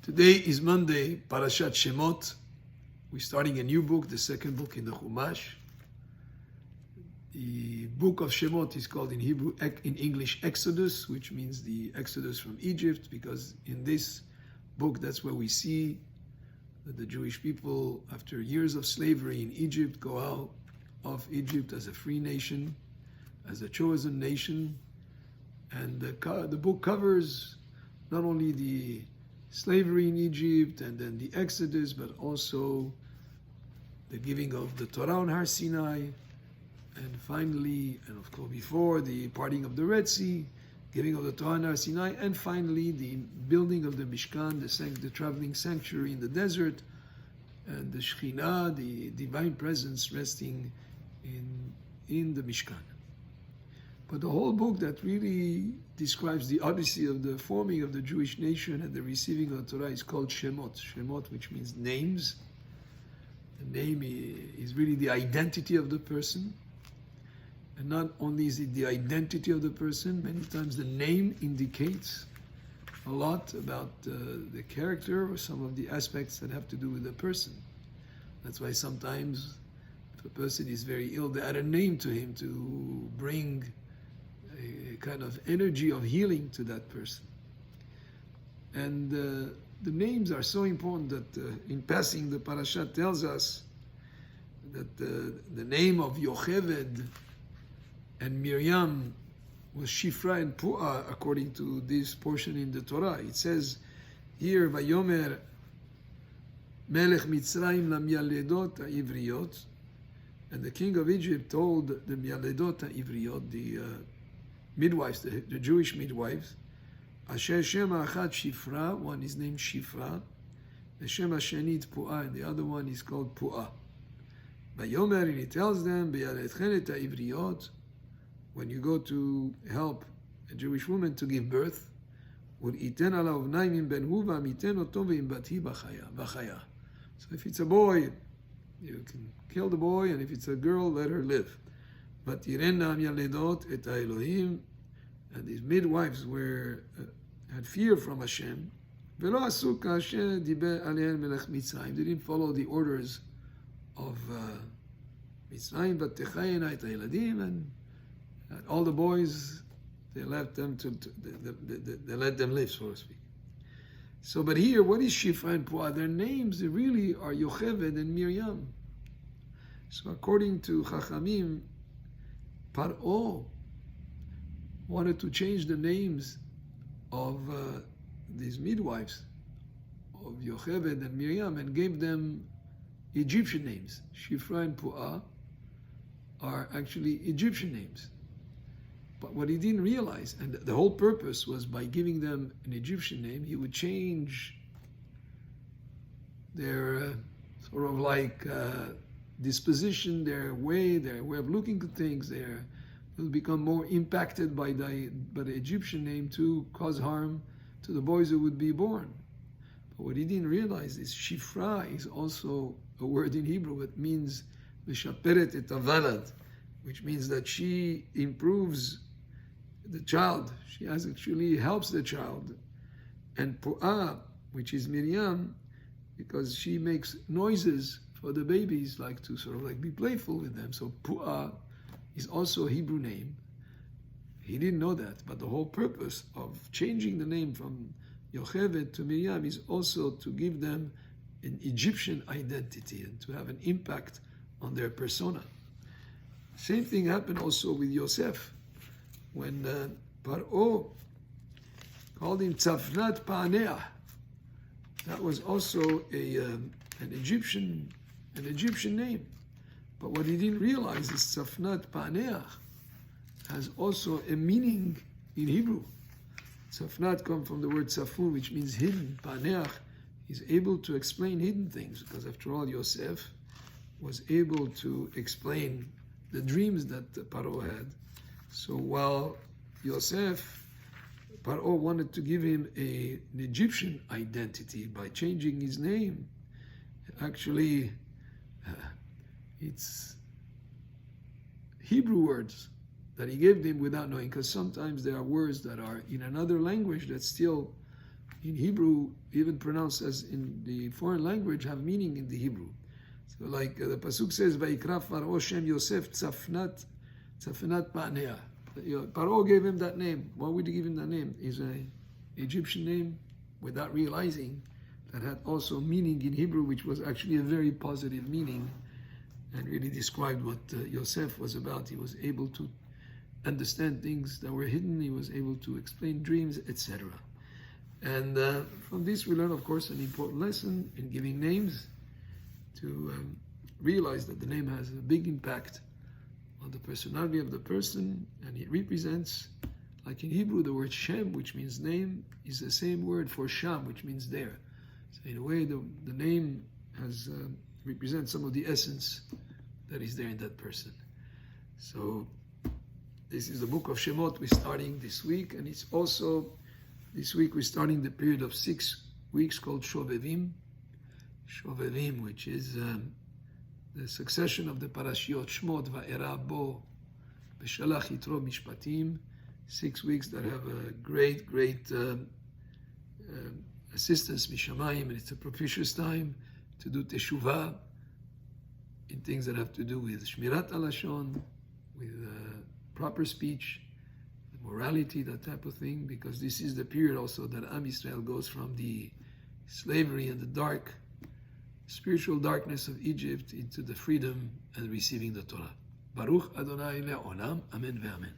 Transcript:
Today is Monday, Parashat Shemot. We're starting a new book, the second book in the Chumash. The book of Shemot is called in English, Exodus, which means the Exodus from Egypt, because in this book, that's where we see that the Jewish people, after years of slavery in Egypt, go out of Egypt as a free nation, as a chosen nation. And the book covers not only the slavery in Egypt and then the Exodus, but also the giving of the Torah on Har Sinai, and finally, and of course before, the parting of the Red Sea, giving of the Torah on Har Sinai, and finally the building of the Mishkan, the traveling sanctuary in the desert, and the Shekhinah, the divine presence resting in the Mishkan. But the whole book that really describes the odyssey of the forming of the Jewish nation and the receiving of the Torah is called Shemot. Shemot, which means names. The name is really the identity of the person. And not only is it the identity of the person, many times the name indicates a lot about the character or some of the aspects that have to do with the person. That's why sometimes if a person is very ill, they add a name to him to bring a kind of energy of healing to that person. And the names are so important that in passing the parashat tells us that the name of Yocheved and Miriam was Shifra and Pu'ah according to this portion in the Torah. It says here, Vayomer Melech Mitzrayim lamyaledot ha'ivriot, and the king of Egypt told the Myaledot ha'ivriot, the midwives, the Jewish midwives, Asher Shema Achad Shifra, one is named Shifra, the Shema Shenit Pu'ah, and the other one is called Pu'ah. Vayomer, and he tells them, Be'aletchen et ha'ivriot, when you go to help a Jewish woman to give birth, Iten ala uvnaim im ben huva, miten oto ve'im bati b'chaya. So if it's a boy, you can kill the boy, and if it's a girl, let her live. But Yirenna Yaledot et Elohim, and these midwives had fear from Hashem. Velo asu kasher diber alehem melech Mitzrayim. They didn't follow the orders of Mitzrayim, but techayena et ha'eladim, and all the boys, they left them they let them live, so to speak. So, but here, what is Shifra and Pu'ah? Their names, they really are Yocheved and Miriam. So, according to Chachamim, Paro wanted to change the names of these midwives of Yocheved and Miriam and gave them Egyptian names. Shifra and Pu'ah are actually Egyptian names. But what he didn't realize, and the whole purpose was by giving them an Egyptian name, he would change their sort of like disposition, their way of looking at things. They will become more impacted by the Egyptian name to cause harm to the boys who would be born. But what he didn't realize is Shifra is also a word in Hebrew. It means Meshaperet et havalad, which means that she improves the child. She actually helps the child. And Pu'ah, which is Miriam, because she makes noises for the babies, like to sort of like be playful with them. So Pu'ah is also a Hebrew name. He didn't know that, but the whole purpose of changing the name from Yocheved to Miriam is also to give them an Egyptian identity and to have an impact on their persona. Same thing happened also with Yosef, when Paro called him Tzafnat Pa'aneah. That was also an Egyptian name. But what he didn't realize is Tzafnat Pa'aneah has also a meaning in Hebrew. Tzafnat comes from the word tzafun, which means hidden. Pa'aneah is able to explain hidden things, because after all, Yosef was able to explain the dreams that Paro had. So while Paro wanted to give him an Egyptian identity by changing his name, actually it's Hebrew words that he gave them without knowing, because sometimes there are words that are in another language that still in Hebrew, even pronounced as in the foreign language, have meaning in the Hebrew. So like the Pasuk says, Vayikra Paro Shem Yosef Tzafnat Pa'nea. Paro gave him that name. Why would he give him that name? It's an Egyptian name without realizing that had also meaning in Hebrew, which was actually a very positive meaning and really described what Yosef was about. He was able to understand things that were hidden. He was able to explain dreams, etc. And from this we learn, of course, an important lesson in giving names, to realize that the name has a big impact on the personality of the person, and it represents, like in Hebrew, the word Shem, which means name, is the same word for Sham, which means there. So in a way, the name has represents some of the essence that is there in that person. So this is the book of Shemot we're starting this week, and it's also, this week we're starting the period of 6 weeks called Shovevim, which is the succession of the parashiot Shemot, Va'era Bo, Beshalach Yitro Mishpatim, 6 weeks that have a great assistance, Mishamayim, and it's a propitious time to do teshuvah in things that have to do with Shmirat Alashon, with proper speech, morality, that type of thing, because this is the period also that Am Yisrael goes from the slavery and the dark, spiritual darkness of Egypt into the freedom and receiving the Torah. Baruch Adonai Le'olam, Amen ve'amen.